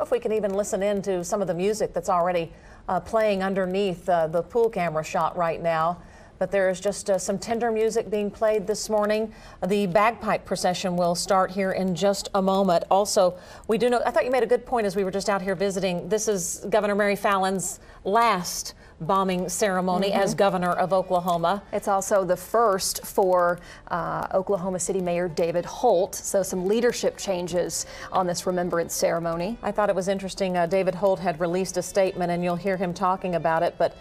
if we can even listen in to some of the music that's already playing underneath the pool camera shot right now. But there is just some tender music being played this morning. The bagpipe procession will start here in just a moment. Also, we do know, I thought you made a good point as we were just out here visiting. This is Governor Mary Fallon's last bombing ceremony as governor of Oklahoma. It's also the first for Oklahoma City Mayor David Holt, so some leadership changes on this remembrance ceremony. I thought it was interesting. David Holt had released a statement, and you'll hear him talking about it, but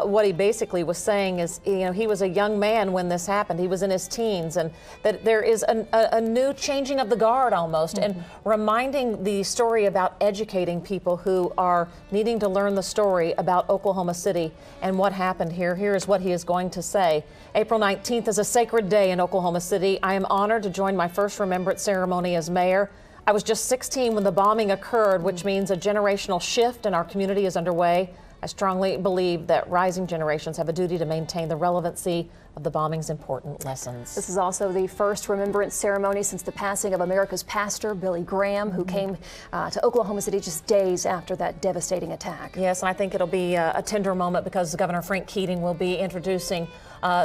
what he basically was saying is, you know, he was a young man when this happened. He was in his teens, and that there is a new changing of the guard almost, and reminding the story about educating people who are needing to learn the story about Oklahoma City and what happened here. Here is what he is going to say. April 19th is a sacred day in Oklahoma City. I am honored to join my first remembrance ceremony as mayor. I was just 16 when the bombing occurred, which means a generational shift in our community is underway. I strongly believe that rising generations have a duty to maintain the relevancy of the bombing's important lessons. This is also the first remembrance ceremony since the passing of America's pastor, Billy Graham, who came to Oklahoma City just days after that devastating attack. Yes, and I think it'll be a tender moment because Governor Frank Keating will be introducing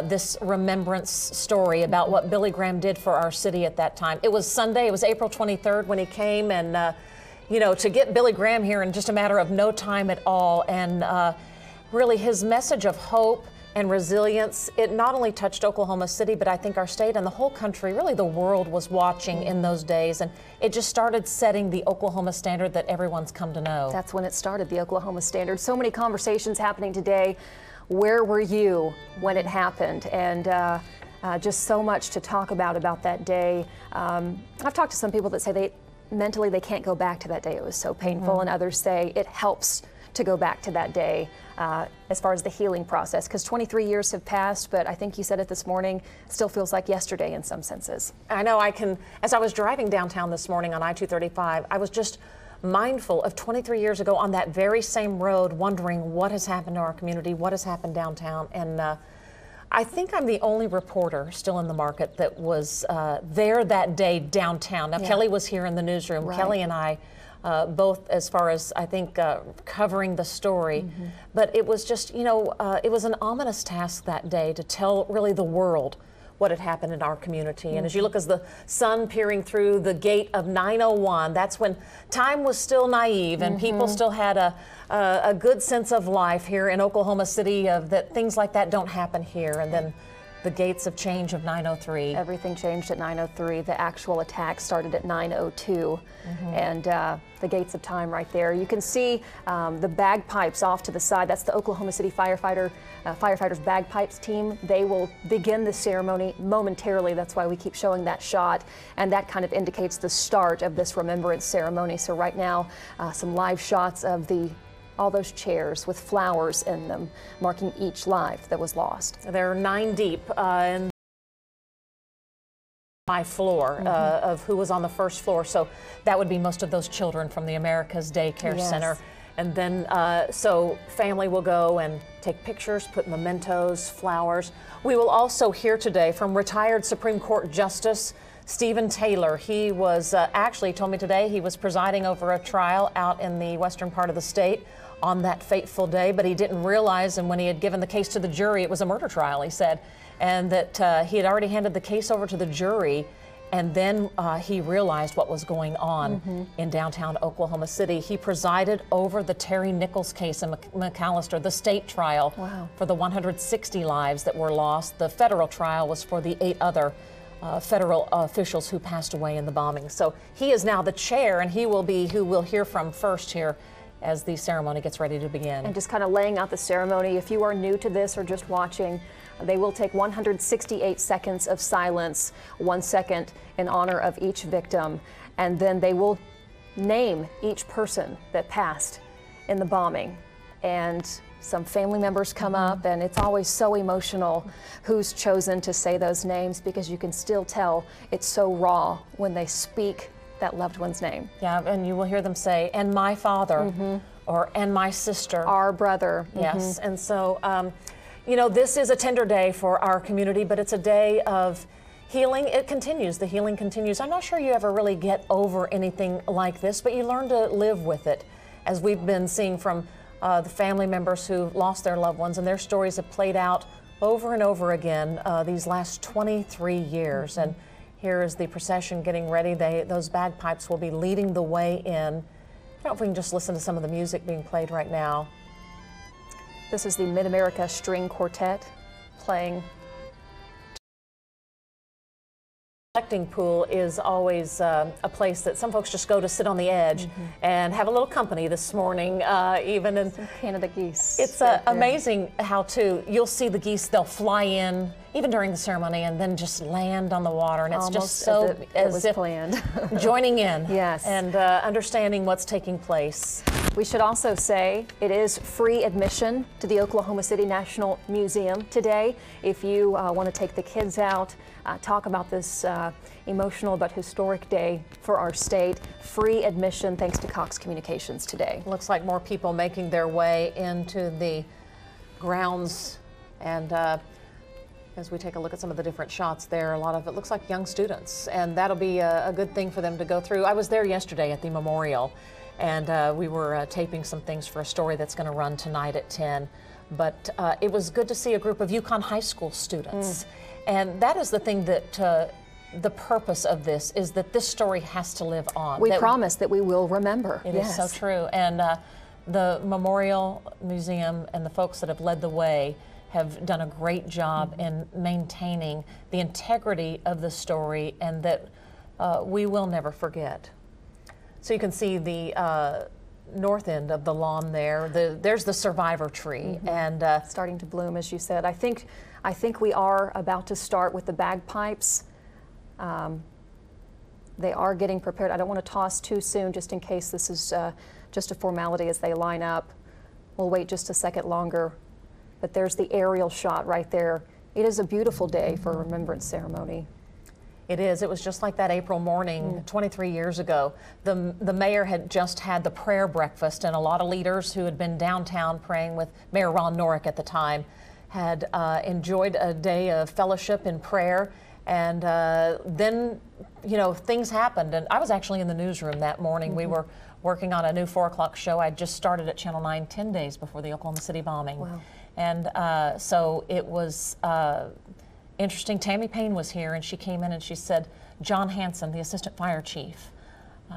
this remembrance story about what Billy Graham did for our city at that time. It was Sunday, it was April 23rd when he came, and you know, to get Billy Graham here in just a matter of no time at all, and really his message of hope and resilience, it not only touched Oklahoma City, but I think our state and the whole country, really the world was watching in those days, and it just started setting the Oklahoma standard that everyone's come to know. That's when it started, the Oklahoma standard. So many conversations happening today. Where were you when it happened? And just so much to talk about that day. I've talked to some people that say mentally they can't go back to that day. It was so painful, and others say it helps to go back to that day as far as the healing process, because 23 years have passed, but I think you said it this morning, still feels like yesterday in some senses. I know. As I was driving downtown this morning on I-235, I was just mindful of 23 years ago on that very same road, wondering what has happened to our community, what has happened downtown, and I think I'm the only reporter still in the market that was there that day downtown. Now, Kelly was here in the newsroom. Right. Kelly and I, both as far as, I think, covering the story. But it was just, you know, it was an ominous task that day to tell really the world what had happened in our community. And as you look as the sun peering through the gate of 901, that's when time was still naive and people still had a good sense of life here in Oklahoma City, of that things like that don't happen here. And then the gates of change of 903. Everything changed at 903. The actual attack started at 902. And the gates of time right there. You can see the bagpipes off to the side. That's the Oklahoma City firefighters bagpipes team. They will begin the ceremony momentarily. That's why we keep showing that shot. And that kind of indicates the start of this remembrance ceremony. So right now, some live shots of all those chairs with flowers in them, marking each life that was lost. There are 9 deep in my floor of who was on the first floor. So that would be most of those children from the America's Daycare Center. And then, so family will go and take pictures, put mementos, flowers. We will also hear today from retired Supreme Court Justice Stephen Taylor. He was actually told me today he was presiding over a trial out in the western part of the state on that fateful day, but he didn't realize, and when he had given the case to the jury, it was a murder trial, he said, and that he had already handed the case over to the jury, and then he realized what was going on in downtown Oklahoma City. He presided over the Terry Nichols case in McAllister, the state trial for the 160 lives that were lost. The federal trial was for the 8 other federal officials who passed away in the bombing. So he is now the chair, and he will be who we'll hear from first here as the ceremony gets ready to begin. And just kind of laying out the ceremony, if you are new to this or just watching, they will take 168 seconds of silence, 1 second in honor of each victim, and then they will name each person that passed in the bombing. And some family members come up, and it's always so emotional who's chosen to say those names, because you can still tell it's so raw when they speak that loved one's name. Yeah, and you will hear them say, and my father, or and my sister. Our brother. Yes, and so, you know, this is a tender day for our community, but it's a day of healing, it continues. The healing continues. I'm not sure you ever really get over anything like this, but you learn to live with it, as we've been seeing from the family members who lost their loved ones, and their stories have played out over and over again these last 23 years. And here is the procession getting ready. Those bagpipes will be leading the way in. I don't know if we can just listen to some of the music being played right now. This is the Mid-America String Quartet playing. Collecting pool is always a place that some folks just go to sit on the edge and have a little company this morning, even in Some Canada geese. It's amazing how you'll see the geese, they'll fly in even during the ceremony and then just land on the water, and it's Almost just so as if planned. joining in. Yes. And understanding what's taking place. We should also say it is free admission to the Oklahoma City National Museum today. If you want to take the kids out, talk about this emotional but historic day for our state, free admission thanks to Cox Communications today. Looks like more people making their way into the grounds, and as we take a look at some of the different shots there, a lot of it looks like young students, and that'll be a good thing for them to go through. I was there yesterday at the memorial, and we were taping some things for a story that's going to run tonight at 10. But it was good to see a group of Yukon High School students. And that is the thing that the purpose of this is, that this story has to live on. We promise that we will remember. It is so true. And the Memorial Museum and the folks that have led the way have done a great job in maintaining the integrity of the story, and that we will never forget. So you can see the north end of the lawn there. There's the survivor tree, and Starting to bloom, as you said. I think we are about to start with the bagpipes. They are getting prepared. I don't want to toss too soon, just in case this is just a formality as they line up. We'll wait just a second longer. But there's the aerial shot right there. It is a beautiful day for a remembrance ceremony. It is. It was just like that April morning 23 years ago. The mayor had just had the prayer breakfast, and a lot of leaders who had been downtown praying with Mayor Ron Norick at the time had enjoyed a day of fellowship and prayer. And then, you know, things happened. And I was actually in the newsroom that morning. We were working on a new 4 o'clock show. I just started at Channel 9 10 days before the Oklahoma City bombing. Wow. And so it was interesting. Tammy Payne was here, and she came in and she said, John Hanson, the assistant fire chief,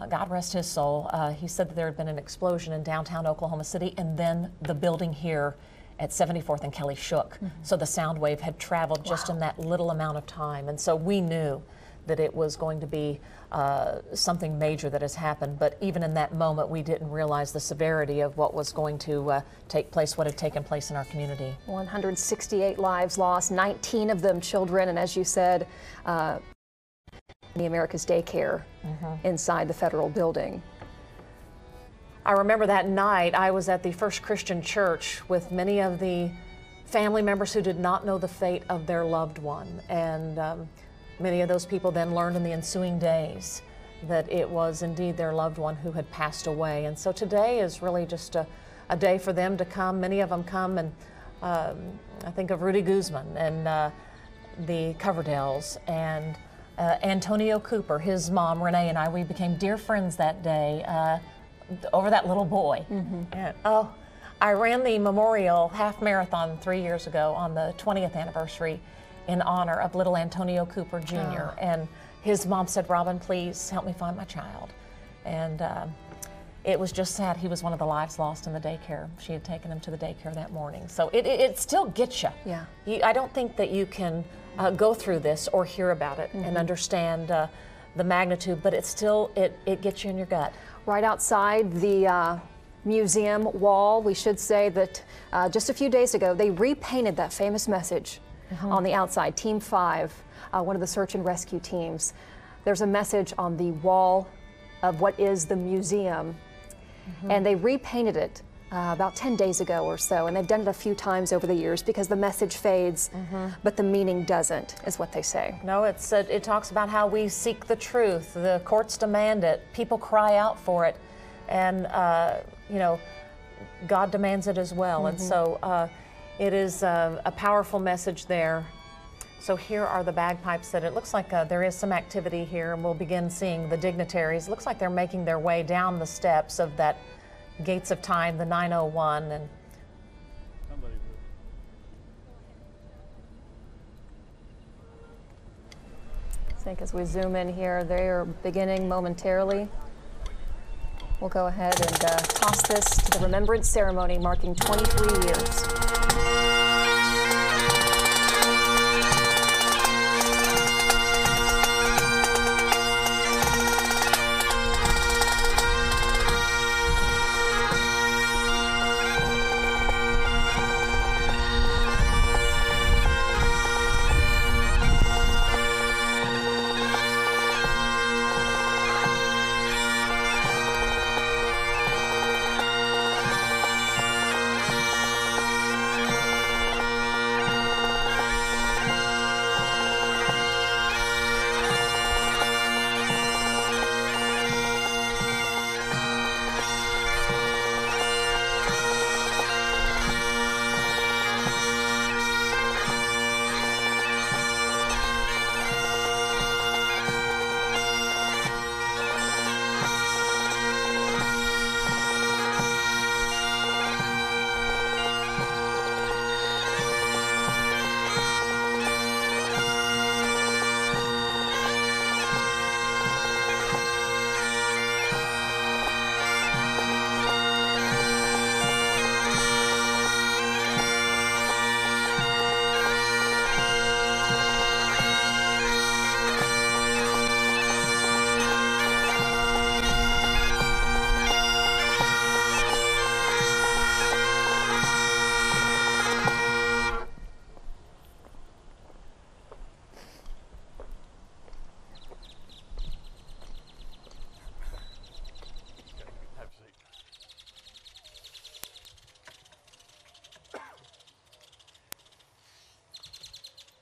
God rest his soul, he said that there had been an explosion in downtown Oklahoma City, and then the building here at 74th and Kelly shook. So the sound wave had traveled just in that little amount of time. And so we knew that it was going to be something major that has happened. But even in that moment, we didn't realize the severity of what was going to take place, what had taken place in our community. 168 lives lost, 19 of them children, and as you said, the America's Daycare inside the Federal Building. I remember that night I was at the First Christian Church with many of the family members who did not know the fate of their loved one. And many of those people then learned in the ensuing days that it was indeed their loved one who had passed away. And so today is really just a day for them to come. Many of them come, and I think of Rudy Guzman and the Coverdells, and Antonio Cooper, his mom, Renee, and we became dear friends that day over that little boy. And, I ran the Memorial Half Marathon 3 years ago on the 20th anniversary in honor of little Antonio Cooper Jr. And his mom said, Robin, please help me find my child. And it was just sad. He was one of the lives lost in the daycare. She had taken him to the daycare that morning. So it still gets you. Yeah. I don't think that you can go through this or hear about it and understand the magnitude, but it gets you in your gut. Right outside the museum wall, we should say that just a few days ago, they repainted that famous message on the outside. Team 5, one of the search and rescue teams. There's a message on the wall of what is the museum, and they repainted it about 10 days ago or so, and they've done it a few times over the years because the message fades, but the meaning doesn't, is what they say. No, it talks about how we seek the truth. The courts demand it. People cry out for it, and you know, God demands it as well. And so it is a powerful message there. So here are the bagpipes that it looks like there is some activity here, and we'll begin seeing the dignitaries. Looks like they're making their way down the steps of that Gates of Time, the 901. And I think as we zoom in here, they are beginning momentarily. We'll go ahead and toss this to the remembrance ceremony marking 23 years.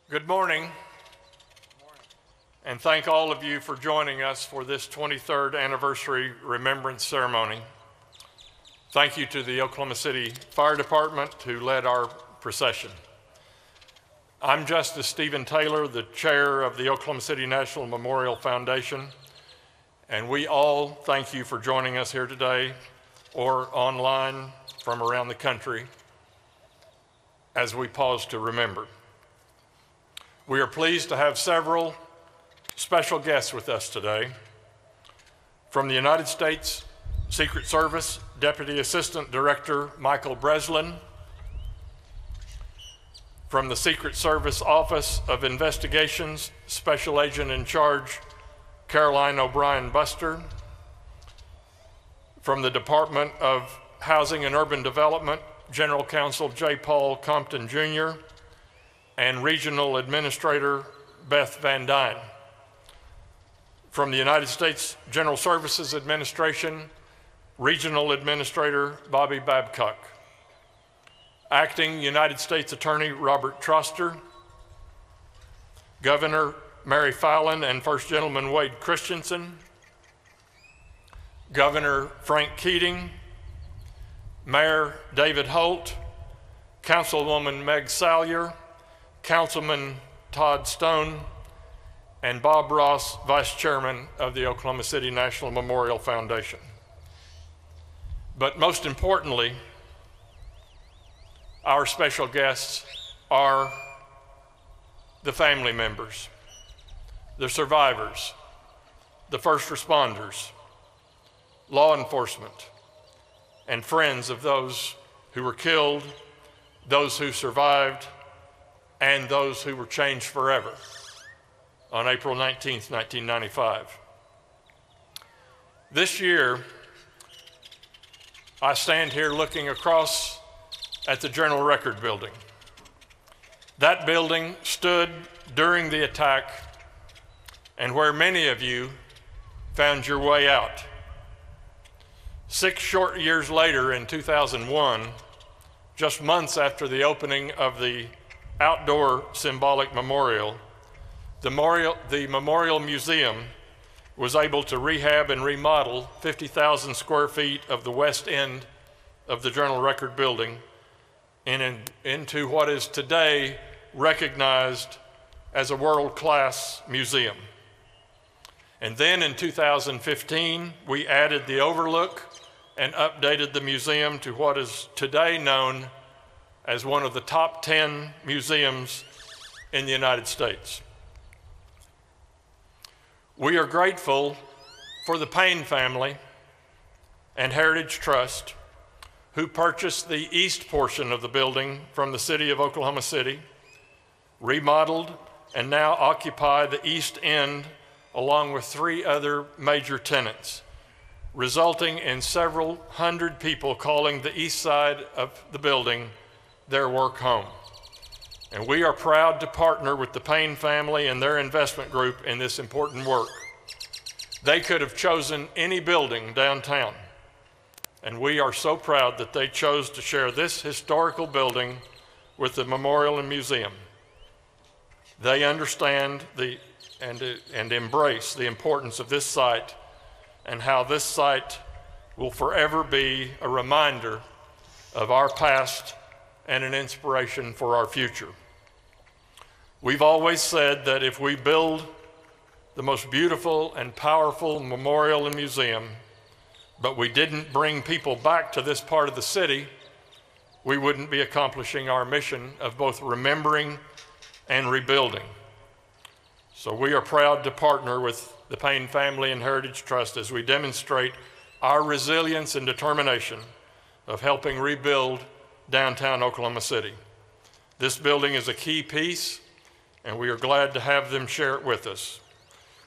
Good morning, and thank all of you for joining us for this 23rd anniversary remembrance ceremony. Thank you to the Oklahoma City Fire Department who led our procession. I'm Justice Stephen Taylor, the chair of the Oklahoma City National Memorial Foundation, and we all thank you for joining us here today or online from around the country as we pause to remember. We are pleased to have several special guests with us today. From the United States Secret Service, Deputy Assistant Director Michael Breslin. From the Secret Service Office of Investigations, Special Agent in Charge Caroline O'Brien Buster. From the Department of Housing and Urban Development, General Counsel J. Paul Compton Jr., and Regional Administrator Beth Van Dyne. From the United States General Services Administration, Regional Administrator Bobby Babcock. Acting United States Attorney Robert Troster, Governor Mary Fallin and First Gentleman Wade Christensen, Governor Frank Keating, Mayor David Holt, Councilwoman Meg Salyer, Councilman Todd Stone, and Bob Ross, Vice Chairman of the Oklahoma City National Memorial Foundation. But most importantly, our special guests are the family members, the survivors, the first responders, law enforcement, and friends of those who were killed, those who survived, and those who were changed forever on April 19th, 1995. This year, I stand here looking across at the General Record Building. That building stood during the attack and where many of you found your way out. 6 short years later, in 2001, just months after the opening of the outdoor symbolic memorial, the Memorial Museum was able to rehab and remodel 50,000 square feet of the west end of the General Record Building into what is today recognized as a world-class museum. And then in 2015, we added the Overlook and updated the museum to what is today known as one of the top 10 museums in the United States. We are grateful for the Payne family and Heritage Trust, who purchased the east portion of the building from the city of Oklahoma City, remodeled, and now occupy the east end along with 3 other major tenants, resulting in several hundred people calling the east side of the building their work home. And we are proud to partner with the Payne family and their investment group in this important work. They could have chosen any building downtown, and we are so proud that they chose to share this historical building with the memorial and museum. They understand and embrace the importance of this site and how this site will forever be a reminder of our past and an inspiration for our future. We've always said that if we build the most beautiful and powerful memorial and museum, but we didn't bring people back to this part of the city, we wouldn't be accomplishing our mission of both remembering and rebuilding. So we are proud to partner with the Payne Family and Heritage Trust as we demonstrate our resilience and determination of helping rebuild downtown Oklahoma City. This building is a key piece, and we are glad to have them share it with us.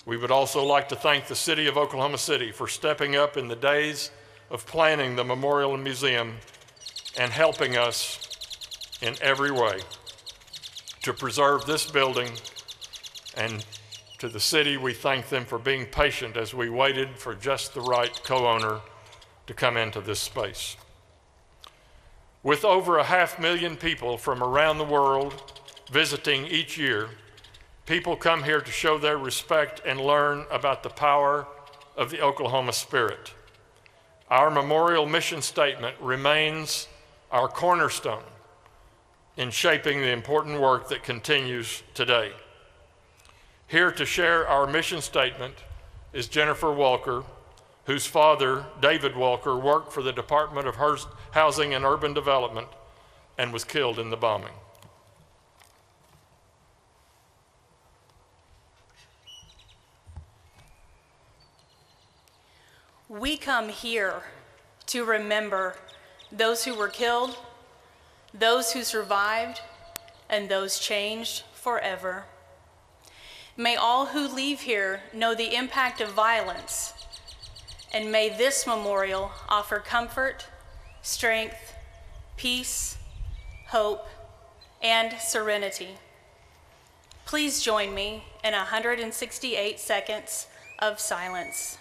We would also like to thank the city of Oklahoma City for stepping up in the days of planning the memorial and museum and helping us in every way to preserve this building. And to the city, we thank them for being patient as we waited for just the right co-owner to come into this space. With over 500,000 people from around the world visiting each year, people come here to show their respect and learn about the power of the Oklahoma spirit. Our memorial mission statement remains our cornerstone in shaping the important work that continues today. Here to share our mission statement is Jennifer Walker, whose father, David Walker, worked for the Department of Housing and Urban Development and was killed in the bombing. We come here to remember those who were killed, those who survived, and those changed forever. May all who leave here know the impact of violence, and may this memorial offer comfort, strength, peace, hope, and serenity. Please join me in 168 seconds of silence.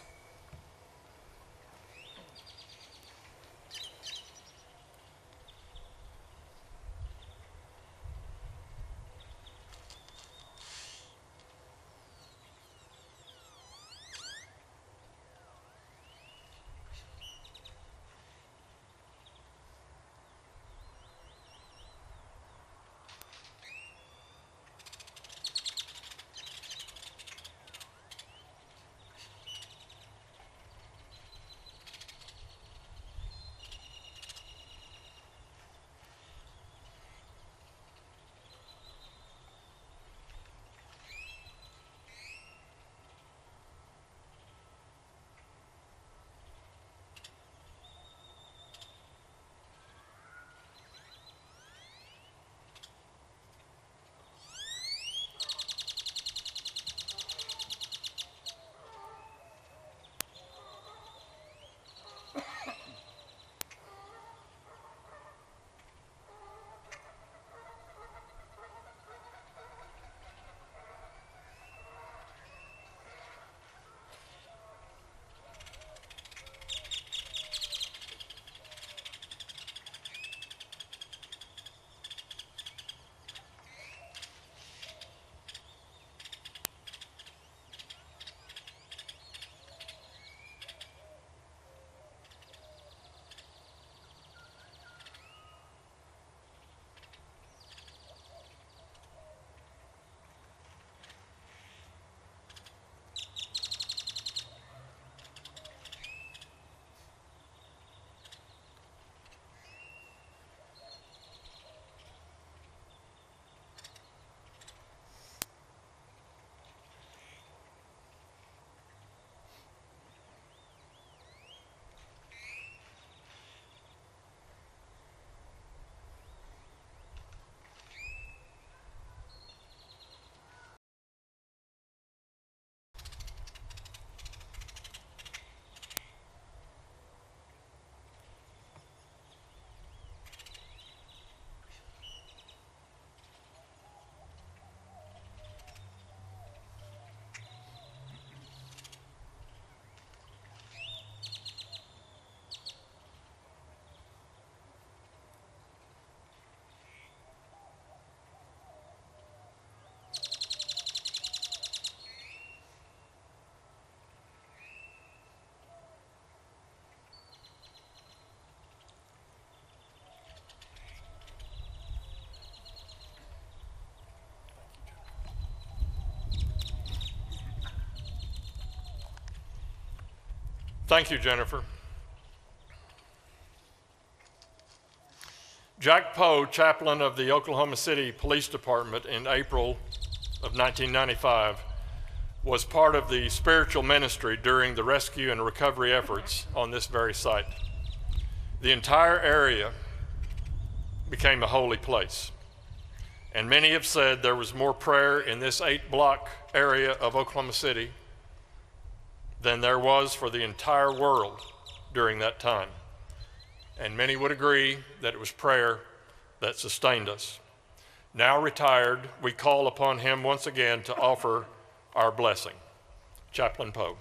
Thank you, Jennifer. Jack Poe, chaplain of the Oklahoma City Police Department in April of 1995, was part of the spiritual ministry during the rescue and recovery efforts on this very site. The entire area became a holy place, and many have said there was more prayer in this 8-block area of Oklahoma City than there was for the entire world during that time. And many would agree that it was prayer that sustained us. Now retired, we call upon him once again to offer our blessing. Chaplain Poe.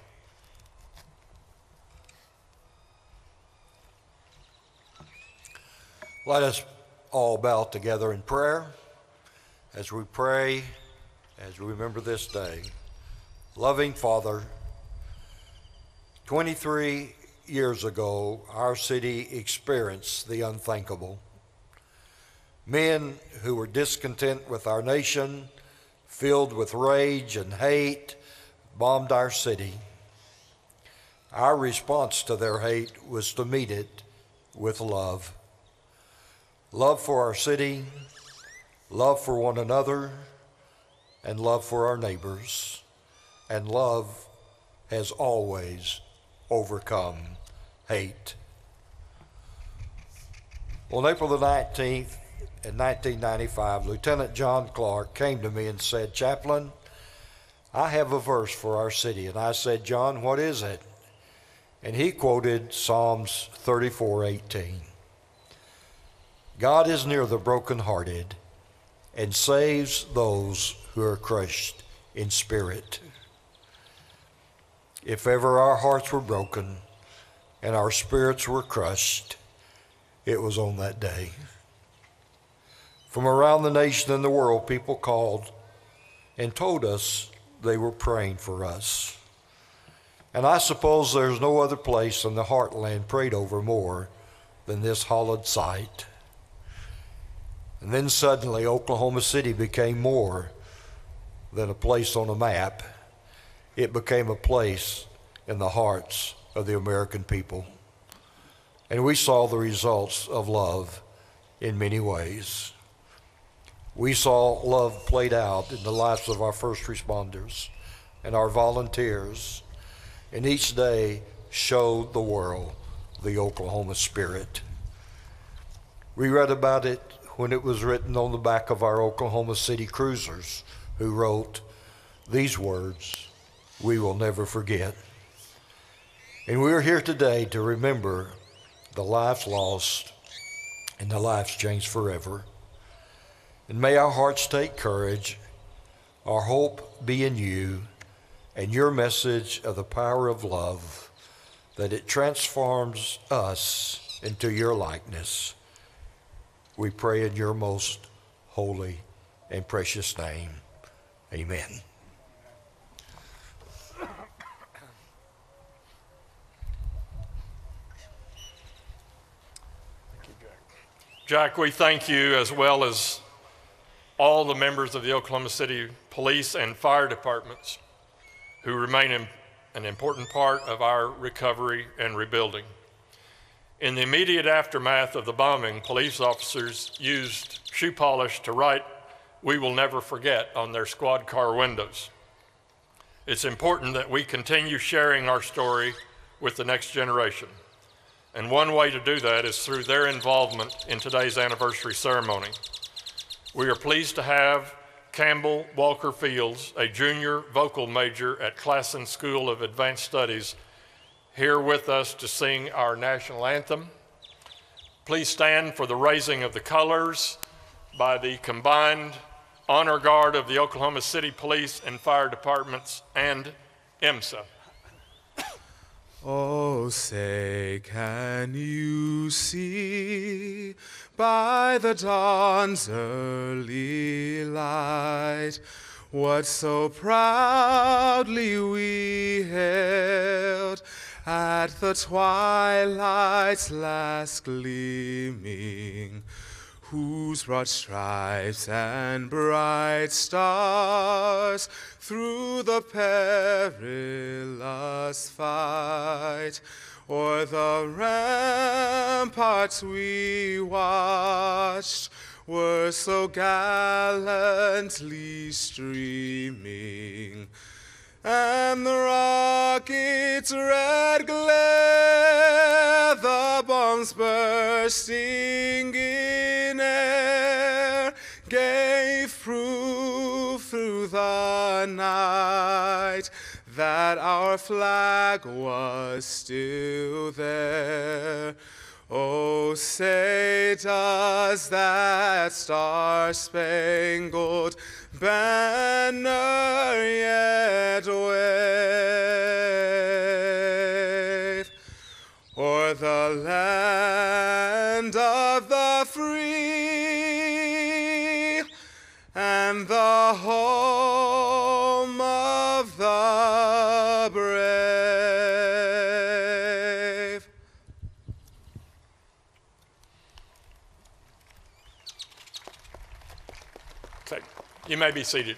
Let us all bow together in prayer as we pray, as we remember this day. Loving Father, 23 years ago, our city experienced the unthinkable. Men who were discontent with our nation, filled with rage and hate, bombed our city. Our response to their hate was to meet it with love. Love for our city, love for one another, and love for our neighbors. And love has always overcome hate. On April the 19th, in 1995, Lieutenant John Clark came to me and said, "Chaplain, I have a verse for our city." And I said, "John, what is it?" And he quoted Psalms 34:18. God is near the brokenhearted and saves those who are crushed in spirit. If ever our hearts were broken and our spirits were crushed, it was on that day. From around the nation and the world, people called and told us they were praying for us. And I suppose there's no other place in the heartland prayed over more than this hallowed site. And then suddenly Oklahoma City became more than a place on a map. It became a place in the hearts of the American people. And we saw the results of love in many ways. We saw love played out in the lives of our first responders and our volunteers, and each day showed the world the Oklahoma spirit. We read about it when it was written on the back of our Oklahoma City cruisers, who wrote these words, "We will never forget." And we're here today to remember the lives lost and the lives changed forever. And may our hearts take courage, our hope be in you, and your message of the power of love, that it transforms us into your likeness. We pray in your most holy and precious name. Amen. Jack, we thank you, as well as all the members of the Oklahoma City Police and Fire Departments who remain an important part of our recovery and rebuilding. In the immediate aftermath of the bombing, police officers used shoe polish to write "We will never forget" on their squad car windows. It's important that we continue sharing our story with the next generation. And one way to do that is through their involvement in today's anniversary ceremony. We are pleased to have Campbell Walker Fields, a junior vocal major at Classen School of Advanced Studies, here with us to sing our national anthem. Please stand for the raising of the colors by the combined honor guard of the Oklahoma City Police and Fire Departments and IMSA. Oh, say, can you see by the dawn's early light what so proudly we hailed at the twilight's last gleaming? whose broad stripes and bright stars through the perilous fight o'er the ramparts we watched were so gallantly streaming, and the rocket's red glare, the bombs bursting in air, gave proof through the night that our flag was still there. Oh, say does that star-spangled banner yet wave o'er the land of the free and the home of the brave? You may be seated.